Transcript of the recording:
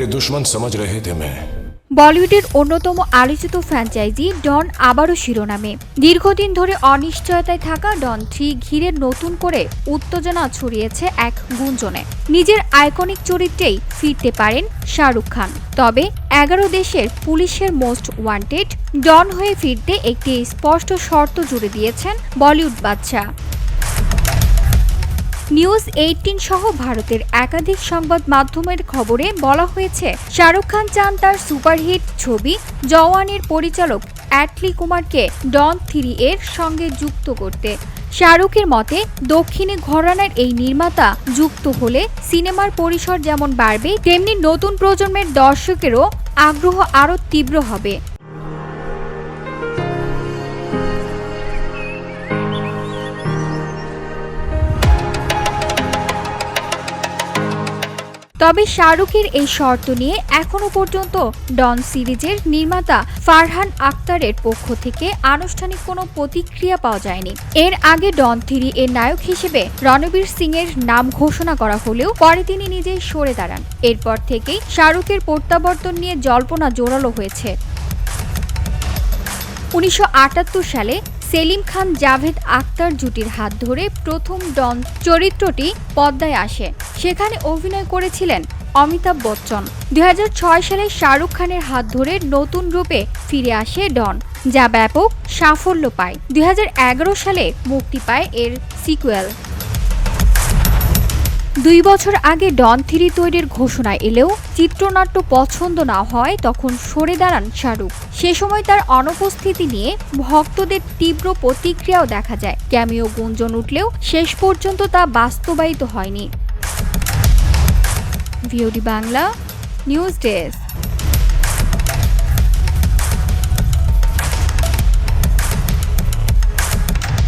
मेरे दुश्मन समझ रहे थे मैं। বলিউডের অন্যতম আলোচিত ফ্র্যাঞ্চাইজি ডন আবারও শিরোনামে। দীর্ঘদিন ধরে অনিশ্চয়তায় থাকা ডন 3 ঘিরে নতুন করে উত্তেজনা ছড়িয়েছে এক গুঞ্জনে। নিজের আইকনিক চরিত্রেই ফিরতে পারেন শাহরুখ খান। তবে 11 দেশের পুলিশের মোস্ট ওয়ান্টেড ডন হয়ে ফিরতে একটি স্পষ্ট শর্ত জুড়ে দিয়েছেন বলিউড বাদশা। নিউজ 18 সহ ভারতের একাধিক সংবাদ মাধ্যমের খবরে বলা হয়েছে, শাহরুখ খান চান তার সুপারহিট ছবি জওয়ানের পরিচালক অ্যাটলি কুমারকে ডন 3 এর সঙ্গে যুক্ত করতে। শাহরুখের মতে, দক্ষিণী ঘরানার এই নির্মাতা যুক্ত হলে সিনেমার পরিসর যেমন বাড়বে, তেমনি নতুন প্রজন্মের দর্শকেরও আগ্রহ আরও তীব্র হবে। তবে শাহরুখের এই শর্ত নিয়ে এখনো পর্যন্ত ডন সিরিজের নির্মাতা ফারহান আখতারের পক্ষ থেকে আনুষ্ঠানিক কোনো প্রতিক্রিয়া পাওয়া যায়নি। এর আগে ডন 3 এর নায়ক হিসেবে রণবীর সিং এর নাম ঘোষণা করা হলেও পরে তিনি নিজেই সরে দাঁড়ান। এরপর থেকেই শাহরুখের প্রত্যাবর্তন নিয়ে জল্পনা জোরালো হয়েছে। 1978 সালে সেলিম খান জাভেদ আখতার জুটির হাত ধরে প্রথম ডন চরিত্রটি পর্দায় আসে। সেখানে অভিনয় করেছিলেন অমিতাভ বচ্চন। 2006 সালে শাহরুখ খানের হাত ধরে নতুন রূপে ফিরে আসে ডন, যা ব্যাপক সাফল্য পায়। 2011 সালে মুক্তি পায় এর সিকুয়েল। 2 বছর আগে ডন 3 তৈরির ঘোষণা এলেও চিত্রনাট্য পছন্দ না হয় তখন সরে দাঁড়ান শাহরুখ। সে সময় তার অনুপস্থিতি নিয়ে ভক্তদের তীব্র প্রতিক্রিয়াও দেখা যায়। ক্যামিও গুঞ্জন উঠলেও শেষ পর্যন্ত তা বাস্তবায়িত হয়নি। VOD Bangla news desk.